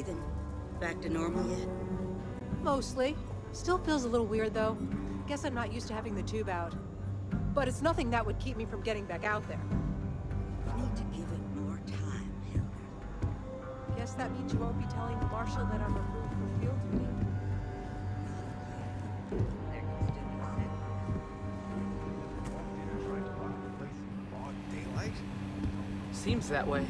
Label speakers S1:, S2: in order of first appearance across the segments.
S1: breathing back to normal yet?
S2: Mostly. Still feels a little weird, though. Guess I'm not used to having the tube out. But it's nothing that would keep me from getting back out there.
S1: You need to give it more time, Hilda.
S2: Guess that means you won't be telling the Marshal that I'm approved for field duty.
S1: There used to be
S3: Broad daylight?
S4: Seems that way.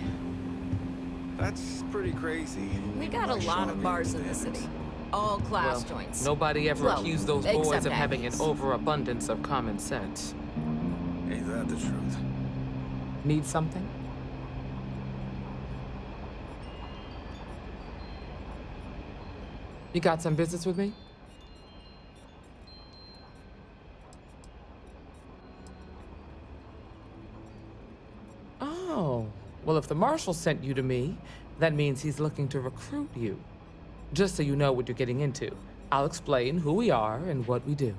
S3: That's pretty crazy.
S5: We got a lot of bars in the city. All class joints.
S4: Nobody ever
S5: Well,
S4: accused those boys
S5: except
S4: of having an
S5: Agnes.
S4: overabundance of common sense.
S3: Ain't that the truth?
S4: Need something? You got some business with me? Oh, well, if the Marshal sent you to me, that means he's looking to recruit you. Just so you know what you're getting into, I'll explain who we are and what we do.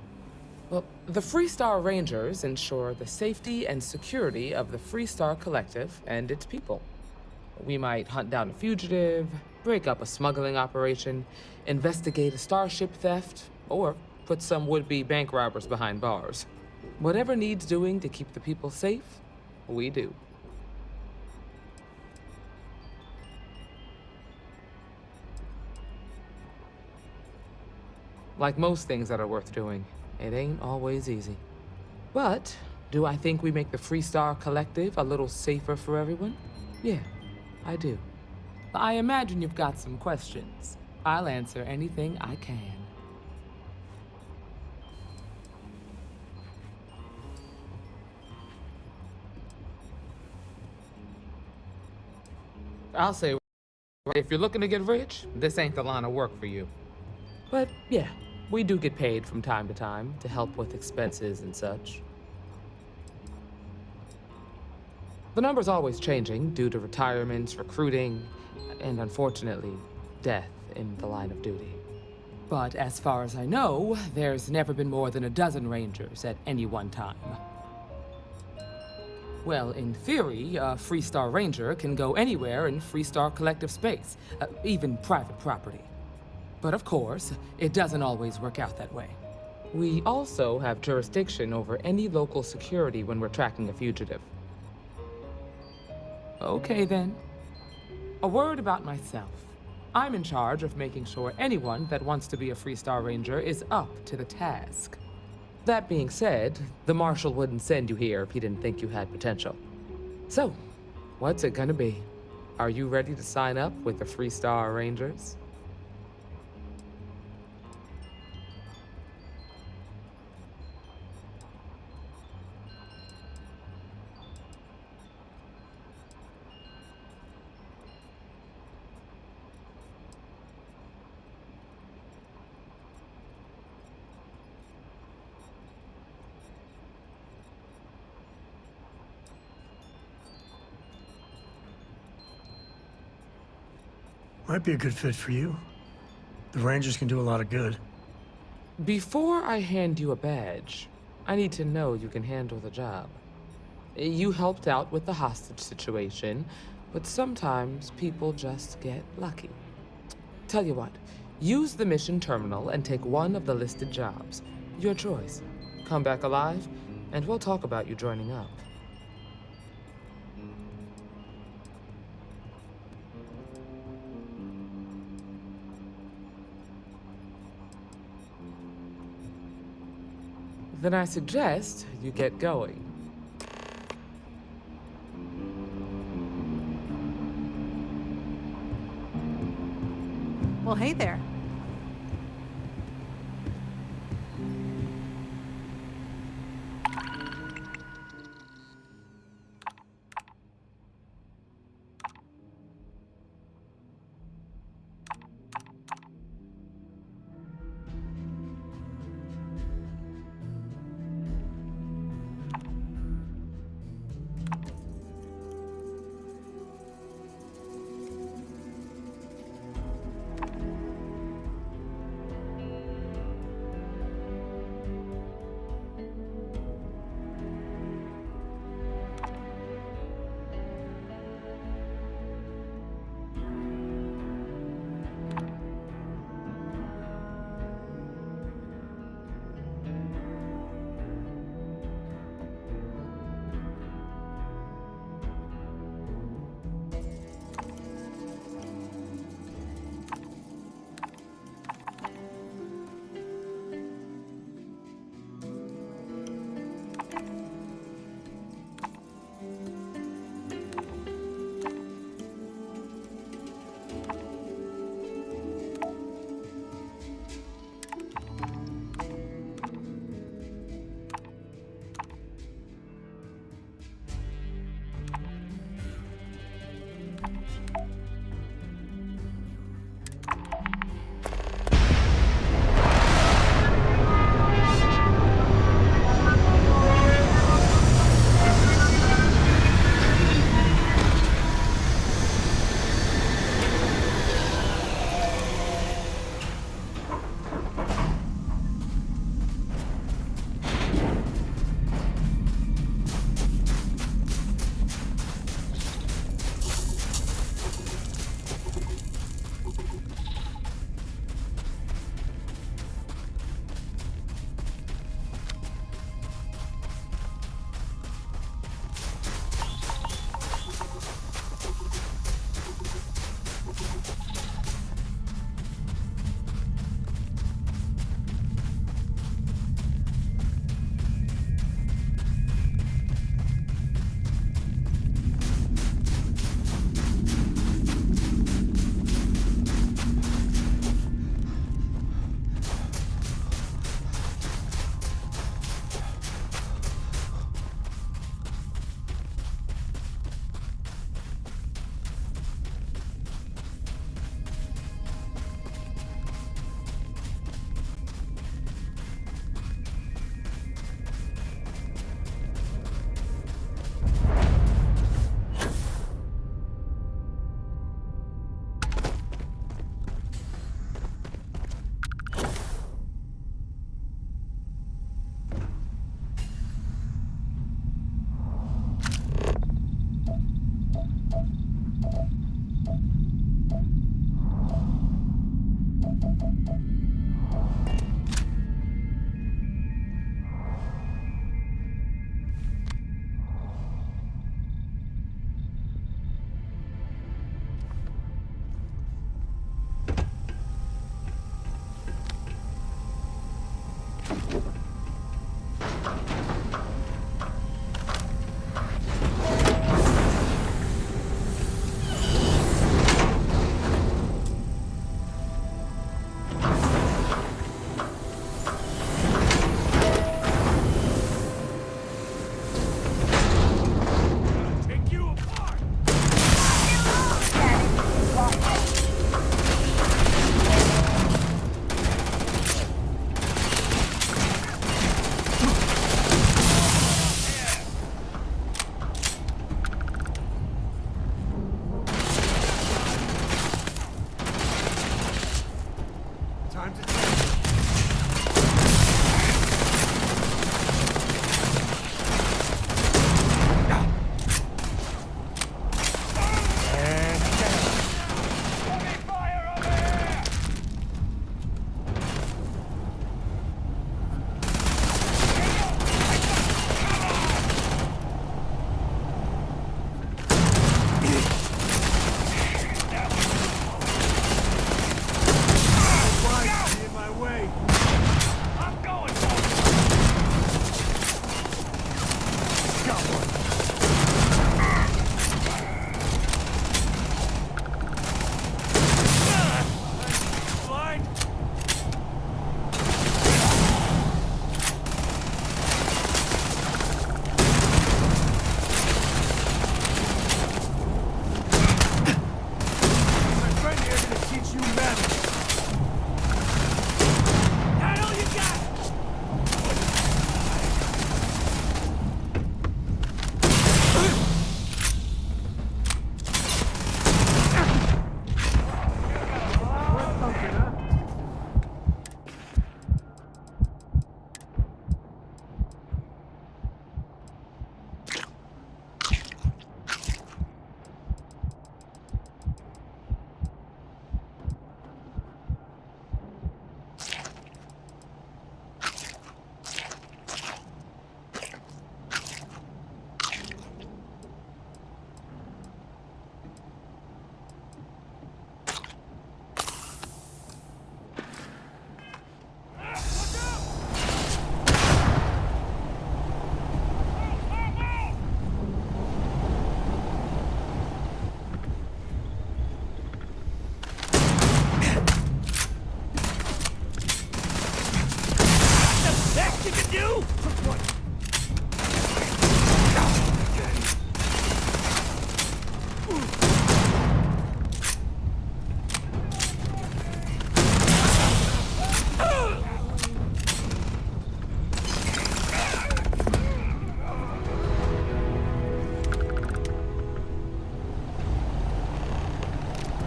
S4: Well, the Freestar Rangers ensure the safety and security of the Freestar Collective and its people. We might hunt down a fugitive, break up a smuggling operation, investigate a starship theft, or put some would-be bank robbers behind bars. Whatever needs doing to keep the people safe, we do. Like most things that are worth doing, it ain't always easy. But do I think we make the Freestar Collective a little safer for everyone? Yeah, I do. I imagine you've got some questions. I'll answer anything I can. I'll say, if you're looking to get rich, this ain't the line of work for you. But yeah, we do get paid from time to help with expenses and such. The number's always changing due to retirements, recruiting, and unfortunately, death in the line of duty. But as far as I know, there's never been more than a dozen Rangers at any one time. Well, in theory, a Freestar Ranger can go anywhere in Freestar Collective space, even private property. But of course, it doesn't always work out that way. We also have jurisdiction over any local security when we're tracking a fugitive. Okay then. A word about myself. I'm in charge of making sure anyone that wants to be a Freestar Ranger is up to the task. That being said, the Marshal wouldn't send you here if he didn't think you had potential. So, what's it gonna be? Are you ready to sign up with the Freestar Rangers?
S6: Might be a good fit for you. The Rangers can do a lot of good.
S4: Before I hand you a badge, I need to know you can handle the job. You helped out with the hostage situation, but sometimes people just get lucky. Tell you what, use the mission terminal and take one of the listed jobs. Your choice. Come back alive, and we'll talk about you joining up. Then I suggest you get going.
S2: Well, hey there.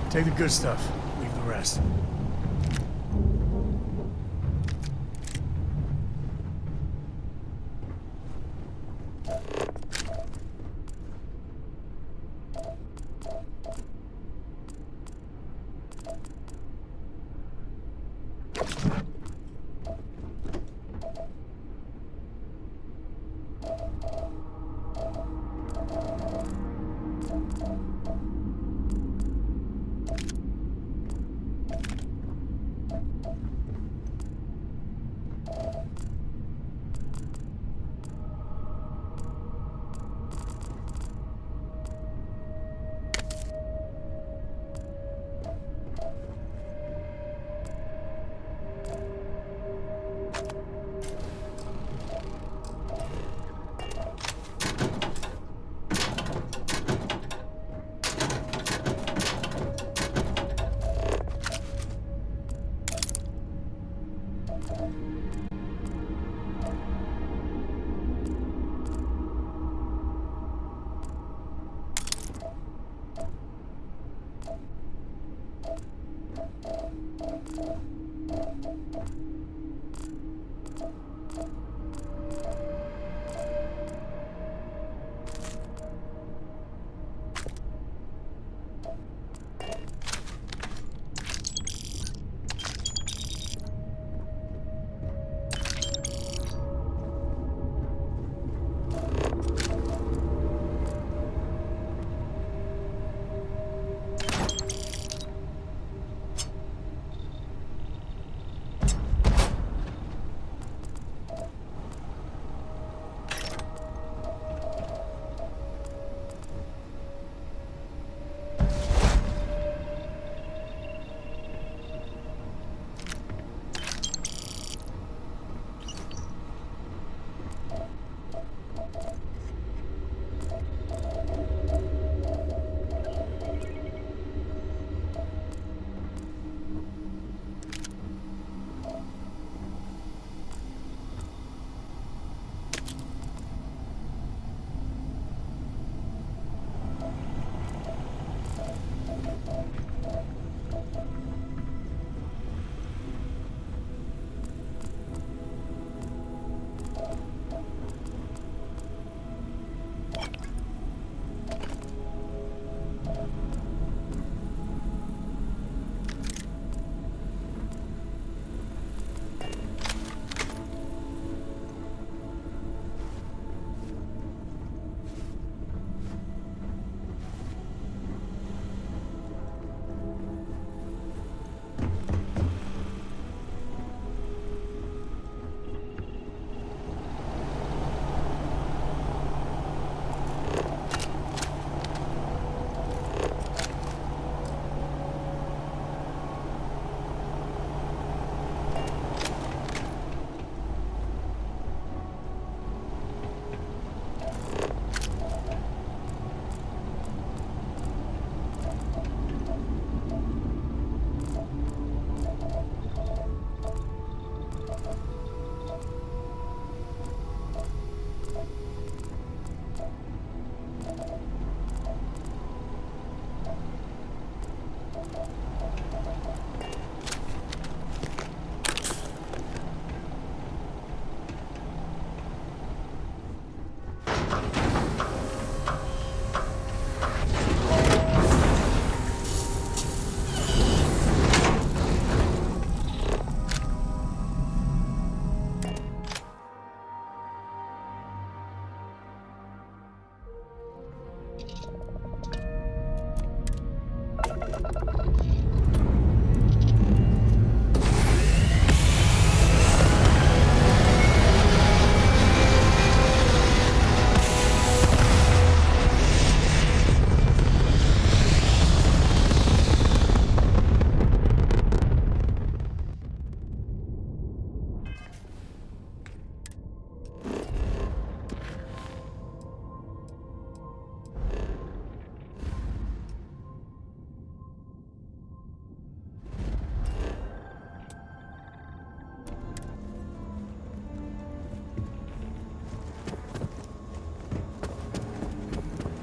S6: Take the good stuff, leave the rest.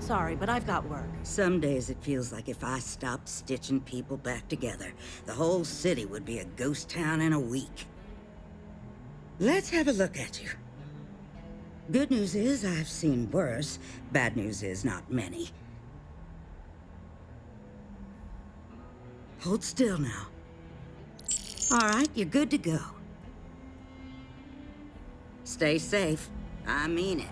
S7: Sorry, but I've got work.
S1: Some days it feels like if I stopped stitching people back together, the whole city would be a ghost town in a week. Let's have a look at you. Good news is I've seen worse. Bad news is not many. Hold still now. All right, you're good to go. Stay safe. I mean it.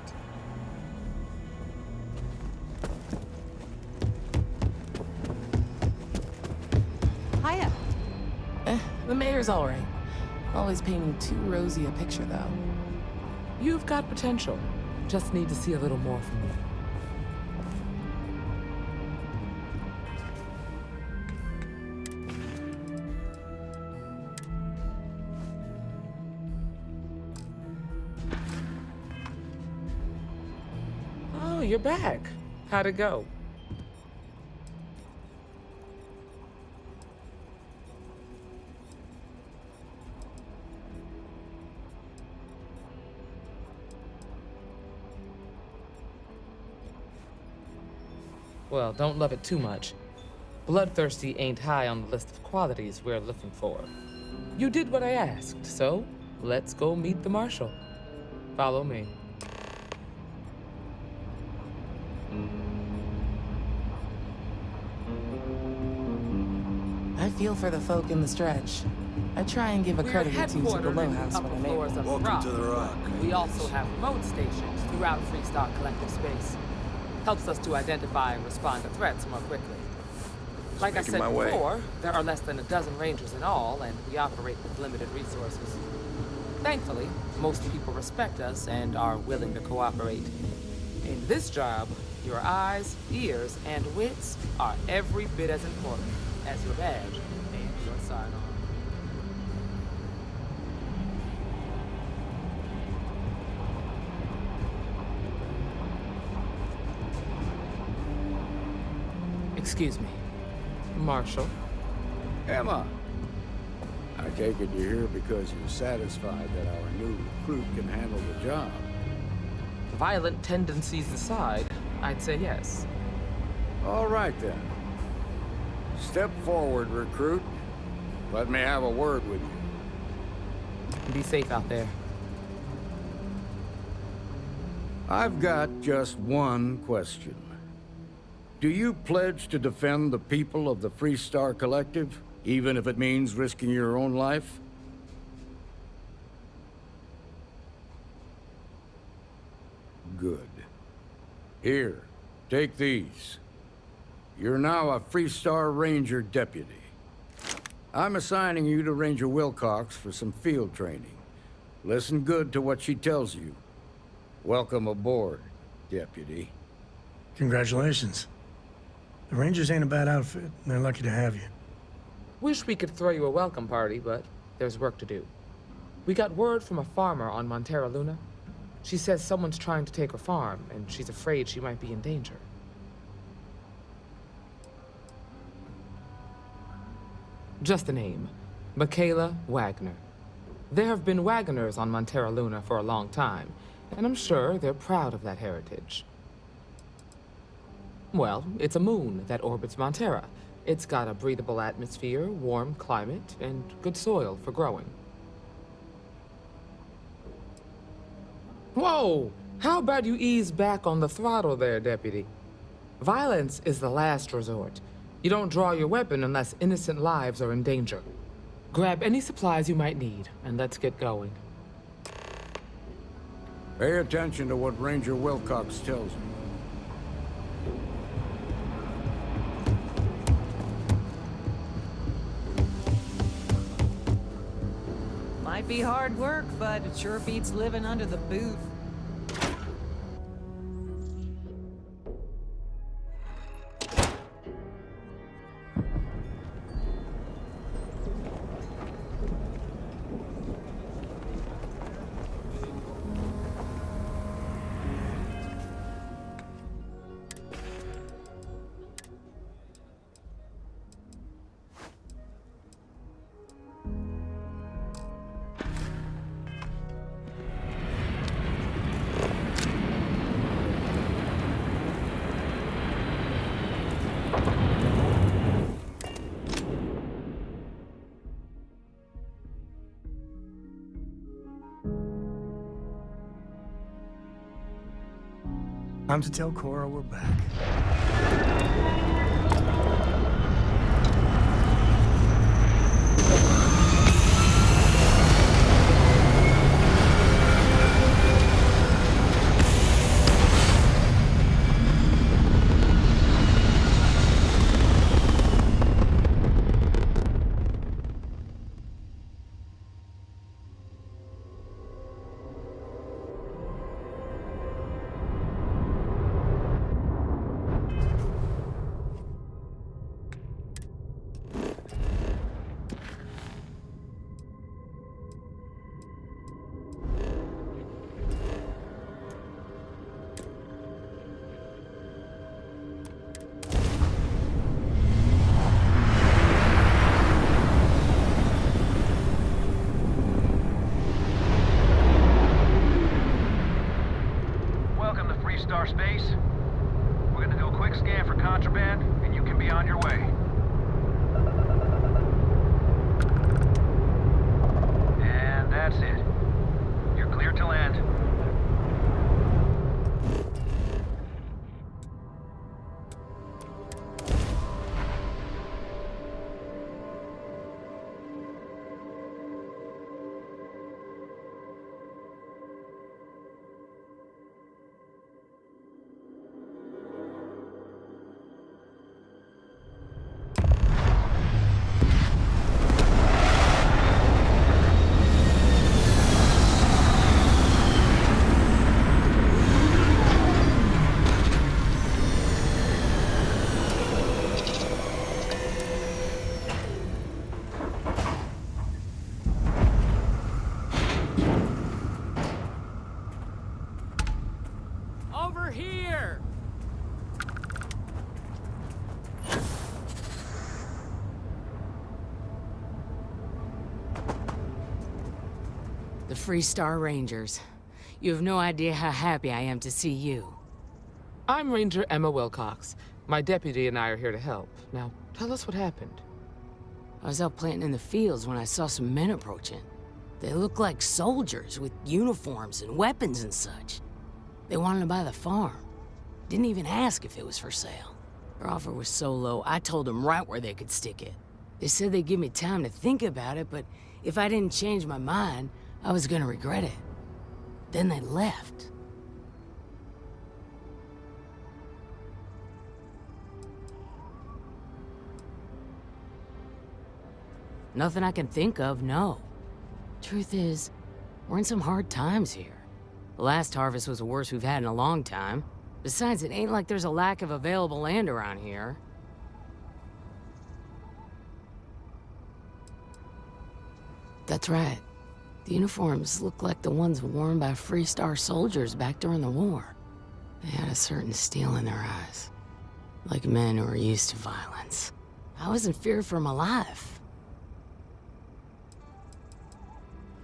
S2: Hiya.
S8: The mayor's all right. Always painting too rosy a picture, though.
S4: You've got potential. Just need to see a little more from you. Oh, you're back. How'd it go? Well, don't love it too much. Bloodthirsty ain't high on the list of qualities we're looking for. You did what I asked, so let's go meet the marshal. Follow me.
S8: I feel for the folk in the stretch. I try and give a credit or two to the low house when I'm able.
S3: Welcome to the Rock.
S4: We also have remote stations throughout Freestar Collective space. Helps us to identify and respond to threats more quickly. Like I
S3: making
S4: said
S3: my way.
S4: before, there are less than a dozen rangers in all, and we operate with limited resources. Thankfully, most people respect us and are willing to cooperate. In this job, your eyes, ears, and wits are every bit as important as your badge and your sign-on. Excuse me. Marshal?
S9: Emma! I take it you're here because you're satisfied that our new recruit can handle the job.
S4: Violent tendencies aside, I'd say yes.
S9: All right, then. Step forward, recruit. Let me have a word with you.
S4: Be safe out there.
S9: I've got just one question. Do you pledge to defend the people of the Freestar Collective, even if it means risking your own life? Good. Here, take these. You're now a Freestar Ranger deputy. I'm assigning you to Ranger Wilcox for some field training. Listen good to what she tells you. Welcome aboard, deputy.
S6: Congratulations. The Rangers ain't a bad outfit, and they're lucky to have you.
S4: Wish we could throw you a welcome party, but there's work to do. We got word from a farmer on Montera Luna. She says someone's trying to take her farm, and she's afraid she might be in danger. Just a name. Michaela Wagner. There have been Wagoners on Montera Luna for a long time, and I'm sure they're proud of that heritage. Well, it's a moon that orbits Montera. It's got a breathable atmosphere, warm climate, and good soil for growing. Whoa! How about you ease back on the throttle there, Deputy? Violence is the last resort. You don't draw your weapon unless innocent lives are in danger. Grab any supplies you might need, and let's get going.
S9: Pay attention to what Ranger Wilcox tells you.
S5: Might be hard work, but it sure beats living under the boot.
S6: Time to tell Cora we're back.
S7: Welcome to Free Star Space. We're gonna do a quick scan for contraband, and you can be on your way. And that's it. You're clear to land.
S5: Over here!
S10: The Free Star Rangers. You have no idea how happy I am to see you.
S4: I'm Ranger Emma Wilcox. My deputy and I are here to help. Now, tell us what happened.
S10: I was out planting in the fields when I saw some men approaching. They looked like soldiers with uniforms and weapons and such. They wanted to buy the farm. Didn't even ask if it was for sale. Their offer was so low, I told them right where they could stick it. They said they'd give me time to think about it, but if I didn't change my mind, I was gonna regret it. Then they left. Nothing I can think of, no. Truth is, we're in some hard times here. The last harvest was the worst we've had in a long time. Besides, it ain't like there's a lack of available land around here. That's right. The uniforms look like the ones worn by Free Star soldiers back during the war. They had a certain steel in their eyes. Like men who are used to violence. I was in fear for my life.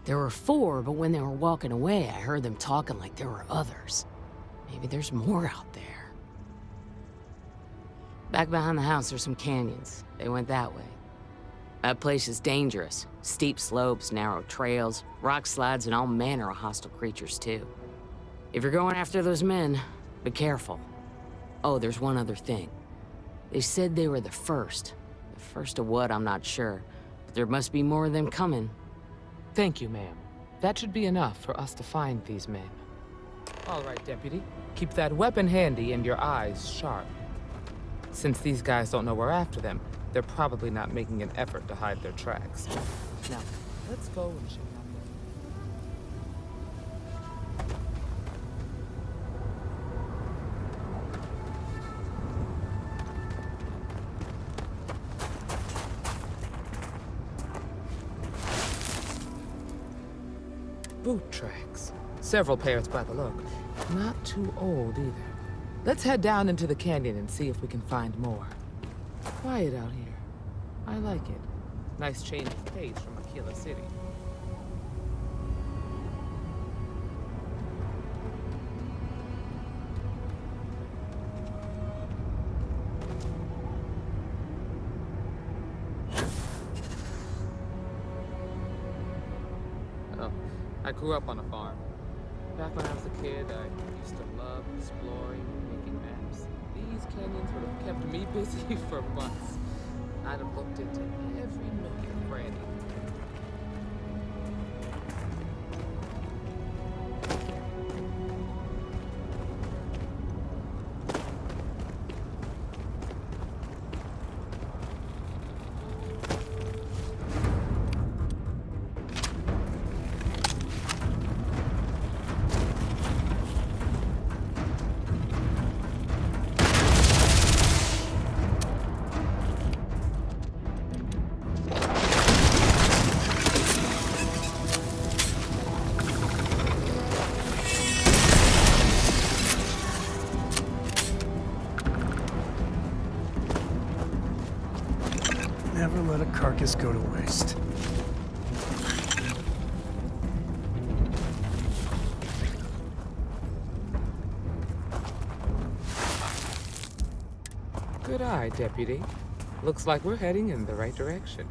S10: There were 4, but when they were walking away, I heard them talking like there were others. Maybe there's more out there. Back behind the house, there's some canyons. They went that way. That place is dangerous. Steep slopes, narrow trails, rock slides, and all manner of hostile creatures, too. If you're going after those men, be careful. Oh, there's one other thing. They said they were the first. The first of what, I'm not sure. But there must be more of them coming.
S4: Thank you, ma'am. That should be enough for us to find these men. All right, Deputy. Keep that weapon handy and your eyes sharp. Since these guys don't know we're after them, they're probably not making an effort to hide their tracks. Now, let's go and check out boot tracks. Several pairs by the look. Not too old either. Let's head down into the canyon and see if we can find more. Quiet out here. I like it. Nice change of pace from Aquila City. Oh, I grew up on a farm. Back when I was a kid, I used to love exploring and making maps. These canyons would have kept me busy for months. I'd have looked into every nook and cranny.
S6: Never let a carcass go to waste.
S4: Good eye, Deputy. Looks like we're heading in the right direction.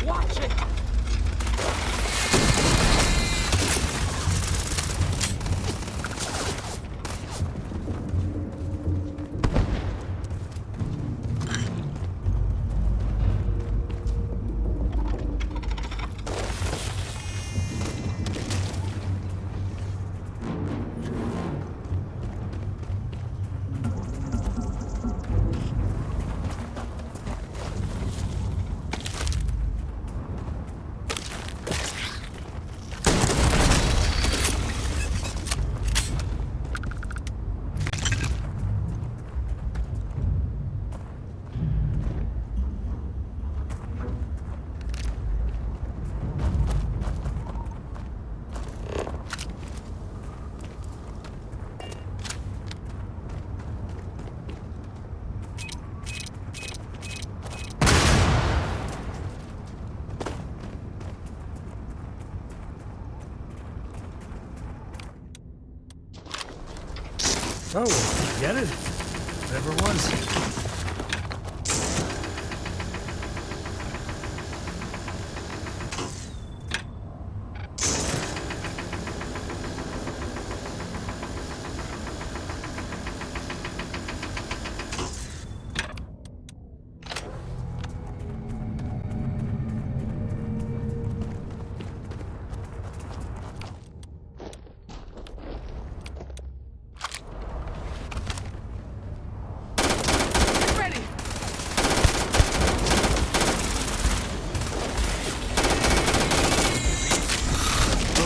S4: Watch it!
S6: Oh, get it? Whatever it was.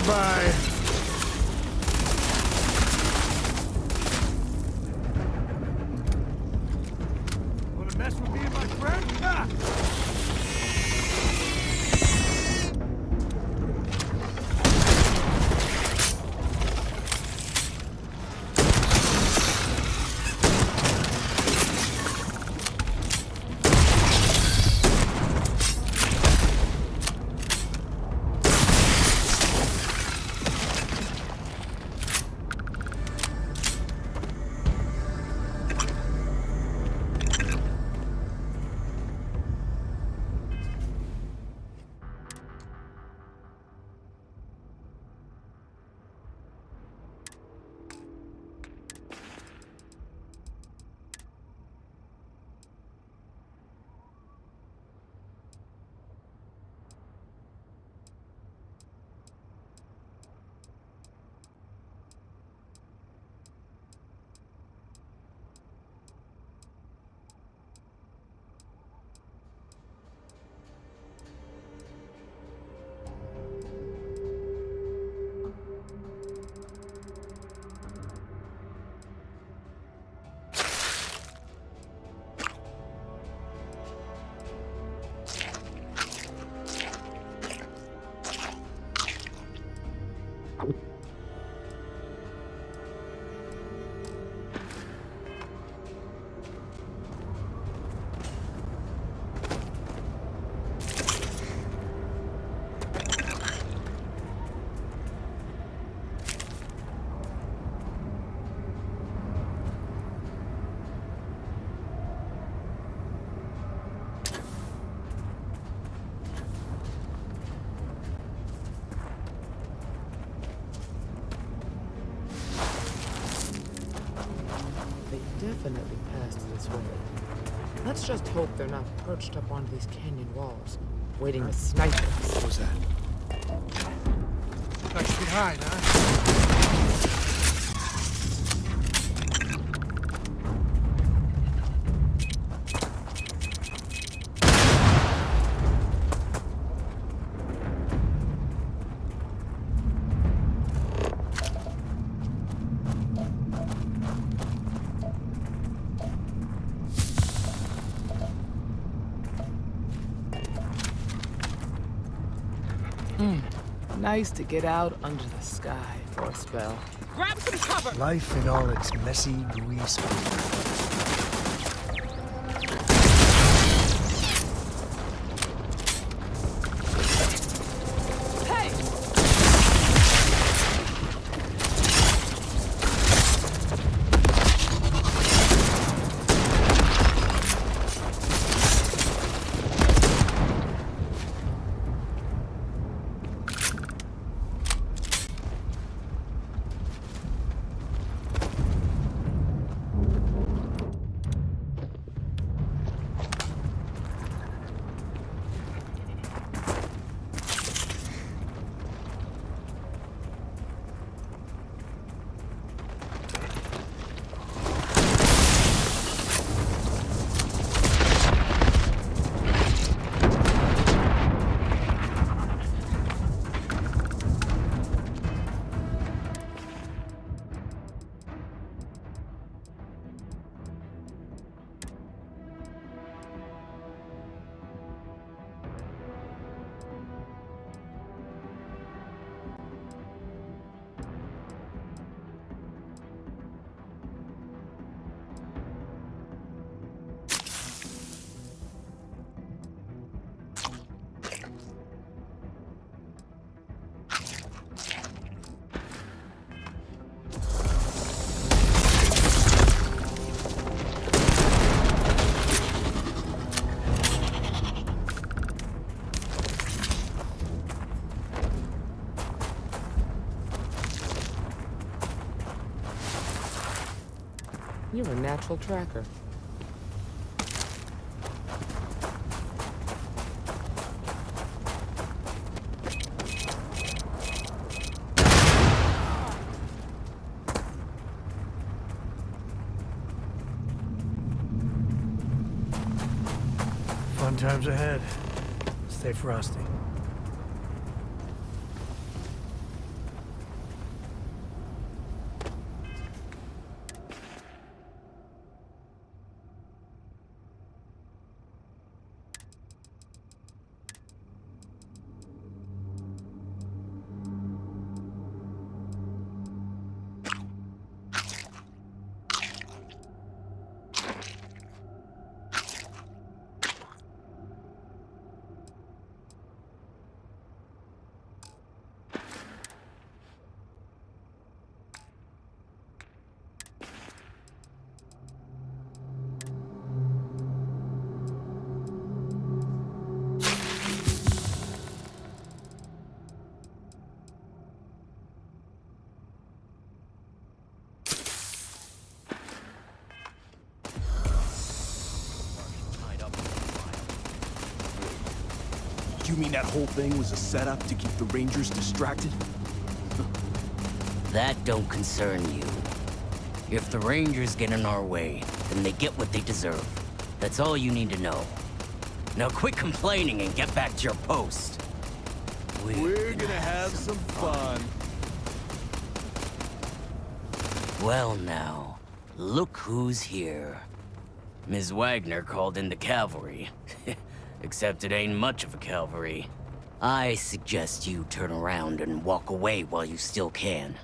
S6: Bye. Wanna mess with me and my friend? Ah!
S4: definitely passed this way. Let's just hope they're not perched up onto these canyon walls, waiting to snipe us.
S3: What was that?
S11: Thought you could hide, huh?
S4: Nice to get out under the sky for a spell.
S5: Grab some cover!
S6: Life in all its messy, gooey splendor.
S4: You're a natural tracker.
S6: Fun times ahead. Stay frosty.
S3: You mean that whole thing was a setup to keep the Rangers distracted?
S10: That don't concern you. If the Rangers get in our way, then they get what they deserve. That's all you need to know. Now quit complaining and get back to your post.
S3: We're gonna have some fun.
S10: Well now, look who's here. Ms. Wagner called in the cavalry. Except it ain't much of a cavalry. I suggest you turn around and walk away while you still can.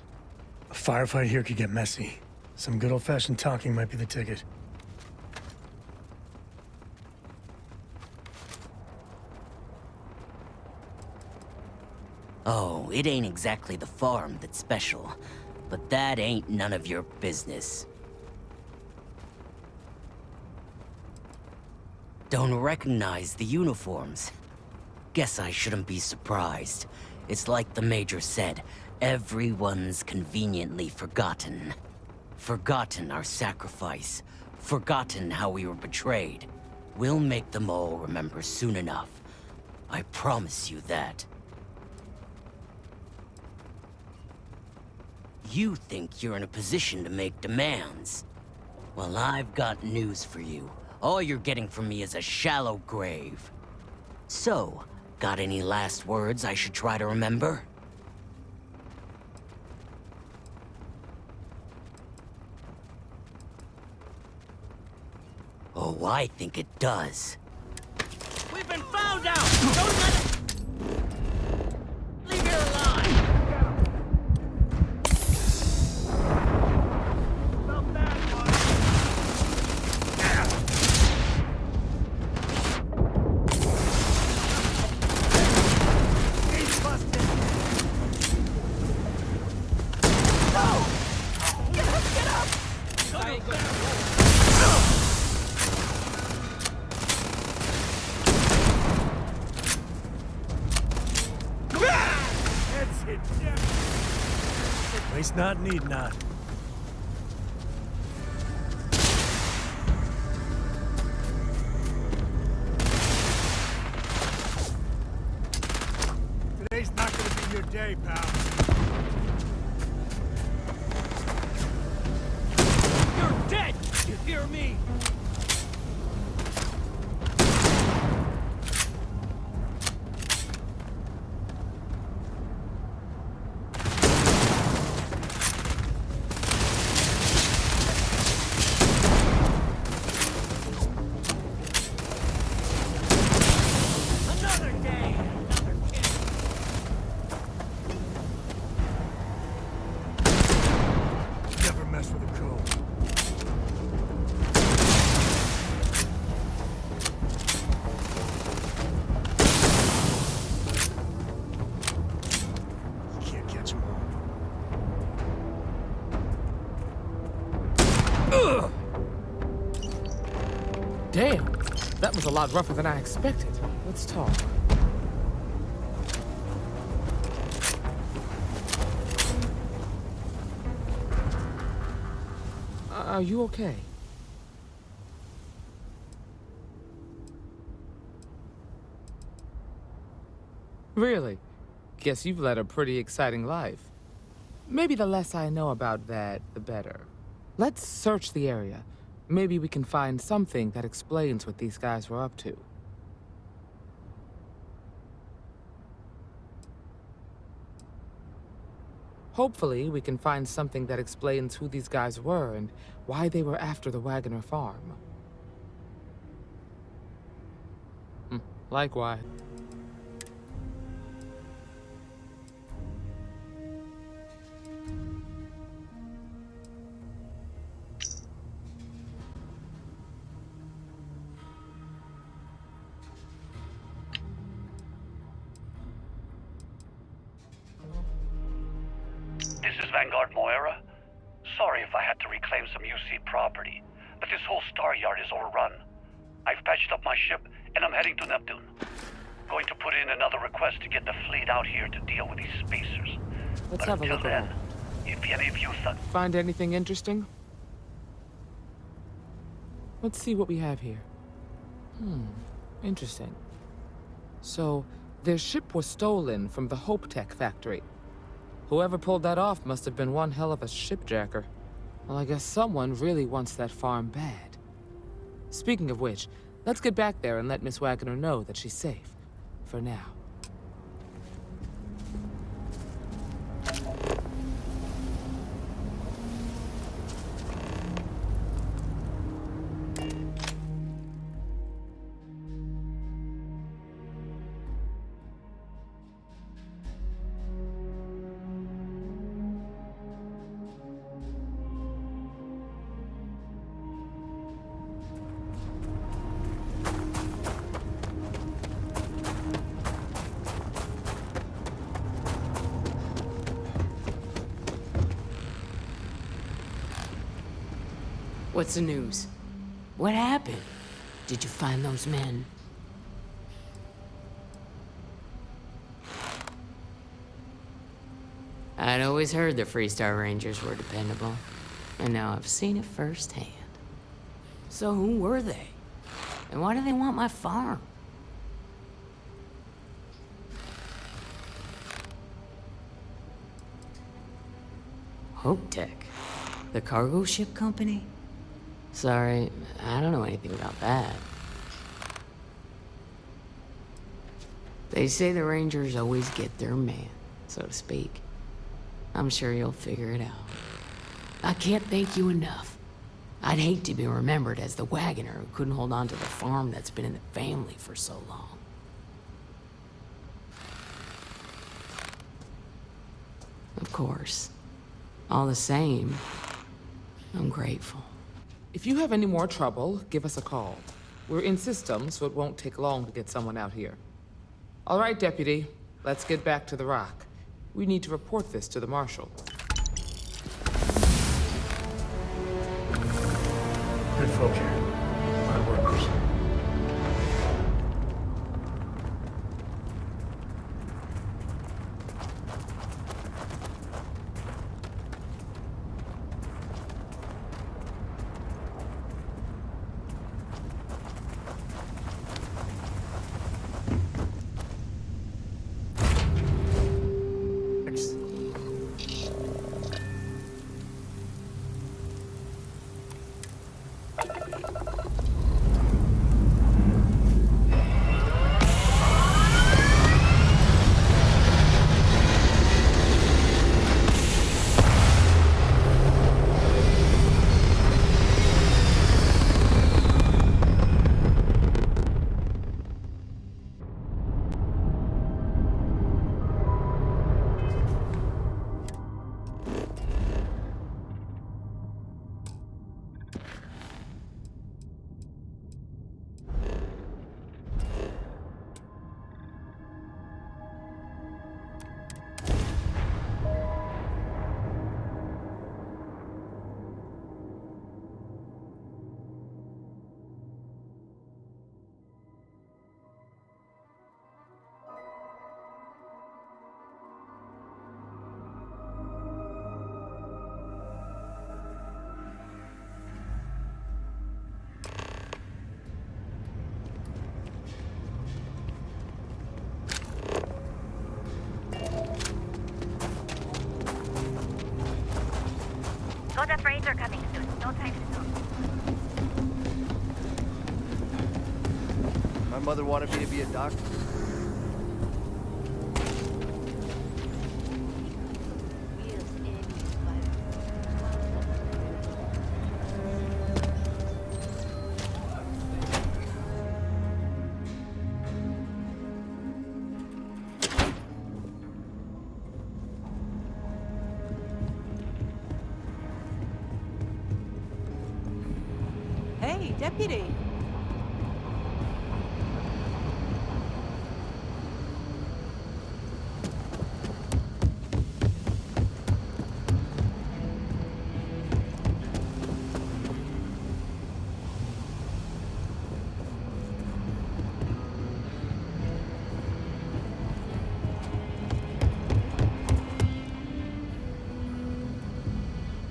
S6: A firefight here could get messy. Some good old-fashioned talking might be the ticket.
S10: Oh, it ain't exactly the farm that's special, but that ain't none of your business. Don't recognize the uniforms. Guess I shouldn't be surprised. It's like the Major said, everyone's conveniently forgotten. Forgotten our sacrifice,
S12: forgotten how we were betrayed. We'll make them all remember soon enough. I promise you that. You think you're in a position to make demands? Well, I've got news for you. All you're getting from me is a shallow grave. So, got any last words I should try to remember? Oh, I think it does. We've been found out! Don't let it... Leave here alive! Not bad, one. He's busted! No! Get up, get up! Go, go.
S6: Waste not, need not.
S11: Today's not gonna be your day, pal.
S12: You're dead! You hear me?
S6: Never mess with a code. You can't catch them all.
S4: Damn, that was a lot rougher than I expected. Let's talk. Are you okay? Really? Guess you've led a pretty exciting life. Maybe the less I know about that, the better. Let's search the area. Maybe we can find something that explains what these guys were up to. Hopefully, we can find something that explains who these guys were and why they were after the Wagoner farm. Likewise.
S13: This is Vanguard Moira. Sorry if I had to reclaim some UC property, but this whole star yard is overrun. I've patched up my ship, and I'm heading to Neptune. Going to put in another request to get the fleet out here to deal with these spacers.
S4: Let's
S13: but
S4: have a
S13: until
S4: look
S13: then,
S4: around.
S13: if any of you
S4: Find anything interesting? Let's see what we have here. Interesting. So, their ship was stolen from the Hope Tech factory. Whoever pulled that off must have been one hell of a shipjacker. Well, I guess someone really wants that farm bad. Speaking of which, let's get back there and let Miss Wagoner know that she's safe. For now.
S10: What's the news? What happened? Did you find those men? I'd always heard the Freestar Rangers were dependable, and now I've seen it firsthand. So who were they? And why do they want my farm? Hope-Tech? The cargo ship company? Sorry, I don't know anything about that. They say the Rangers always get their man, so to speak. I'm sure you'll figure it out. I can't thank you enough. I'd hate to be remembered as the wagoner who couldn't hold on to the farm that's been in the family for so long. Of course. All the same, I'm grateful.
S4: If you have any more trouble, give us a call. We're in system, so it won't take long to get someone out here. All right, Deputy. Let's get back to the Rock. We need to report this to the Marshal.
S6: Good folk here. Hard workers.
S14: Soda freights are coming soon. No time to talk.
S15: My mother wanted me to be a doctor.
S2: Hey, Deputy.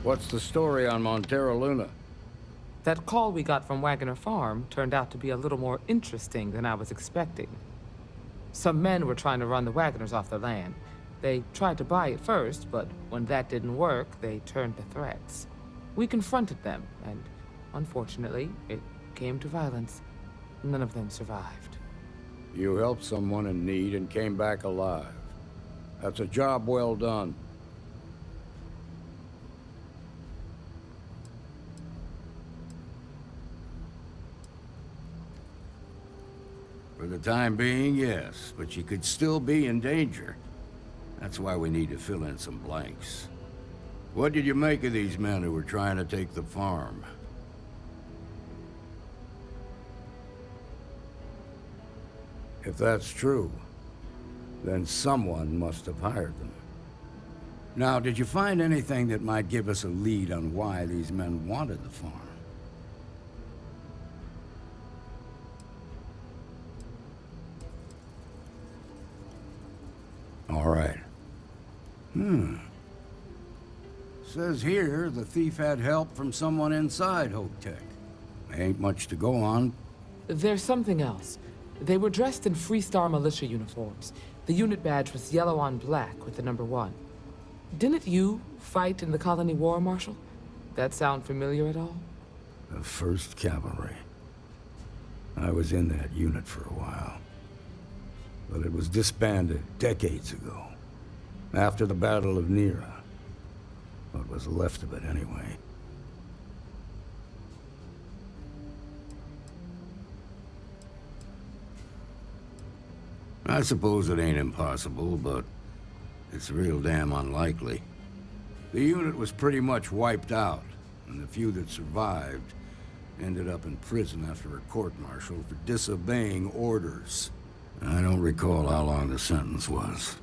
S9: What's the story on Montero Luna?
S4: That call we got from Wagoner Farm turned out to be a little more interesting than I was expecting. Some men were trying to run the Wagoners off their land. They tried to buy it first, but when that didn't work, they turned to threats. We confronted them, and unfortunately, it came to violence. None of them survived.
S9: You helped someone in need and came back alive. That's a job well done. For the time being, yes, but you could still be in danger. That's why we need to fill in some blanks. What did you make of these men who were trying to take the farm? If that's true, then someone must have hired them. Now, did you find anything that might give us a lead on why these men wanted the farm? All right. Says here the thief had help from someone inside Hope-Tech. Ain't much to go on.
S4: There's something else. They were dressed in Freestar militia uniforms. The unit badge was yellow on black with the number 1. Didn't you fight in the Colony War, Marshal? That sound familiar at all?
S9: The 1st Cavalry. I was in that unit for a while. But it was disbanded decades ago. After the Battle of Nera. What was left of it, anyway. I suppose it ain't impossible, but it's real damn unlikely. The unit was pretty much wiped out, and the few that survived ended up in prison after a court-martial for disobeying orders. I don't recall how long the sentence was.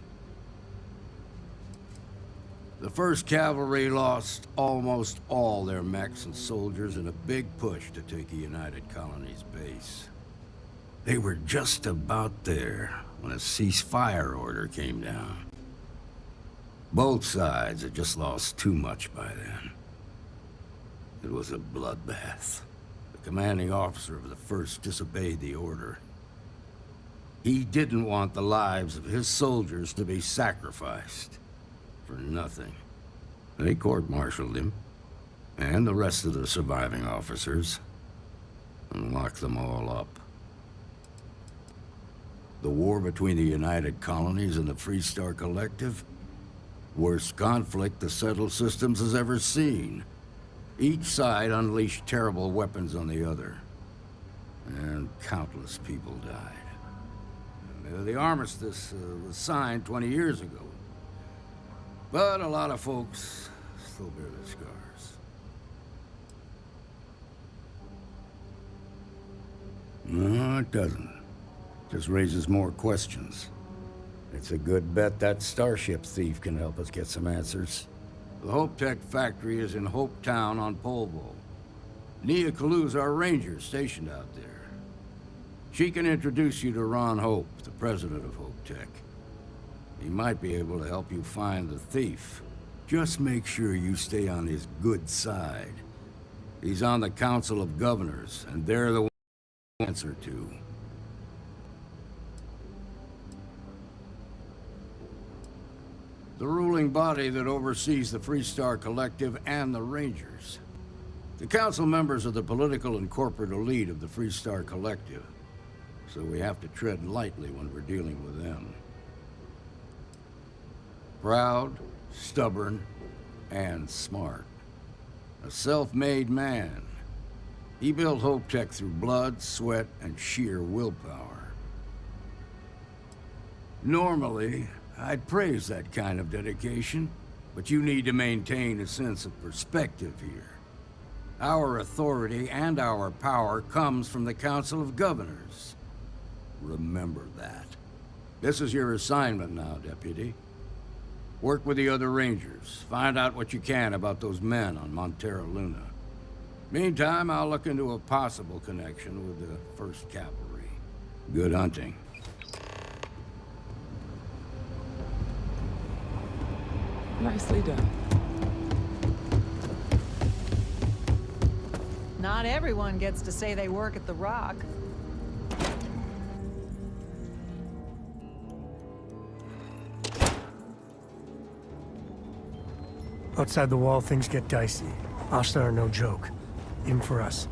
S9: The 1st Cavalry lost almost all their mechs and soldiers in a big push to take the United Colony's base. They were just about there when a ceasefire order came down. Both sides had just lost too much by then. It was a bloodbath. The commanding officer of the 1st disobeyed the order. He didn't want the lives of his soldiers to be sacrificed for nothing. They court-martialed him, and the rest of the surviving officers, and locked them all up. The war between the United Colonies and the Freestar Collective? Worst conflict the settled systems has ever seen. Each side unleashed terrible weapons on the other. And countless people died. And the armistice was signed 20 years ago. But a lot of folks still bear the scars. No, it doesn't. Just raises more questions. It's a good bet that starship thief can help us get some answers. The Hope Tech factory is in Hope Town on Polvo. Nia Kalu's our ranger stationed out there. She can introduce you to Ron Hope, the president of Hope Tech. He might be able to help you find the thief. Just make sure you stay on his good side. He's on the Council of Governors, and they're the ones to answer to. The ruling body that oversees the Freestar Collective and the Rangers. The council members are the political and corporate elite of the Freestar Collective, so we have to tread lightly when we're dealing with them. Proud, stubborn, and smart. A self-made man. He built Hope Tech through blood, sweat, and sheer willpower. Normally, I'd praise that kind of dedication, but you need to maintain a sense of perspective here. Our authority and our power comes from the Council of Governors. Remember that. This is your assignment now, Deputy. Work with the other Rangers. Find out what you can about those men on Montera Luna. Meantime, I'll look into a possible connection with the 1st Cavalry. Good hunting.
S4: Nicely done.
S5: Not everyone gets to say they work at the Rock.
S6: Outside the wall, things get dicey. Hostile are no joke, even for us.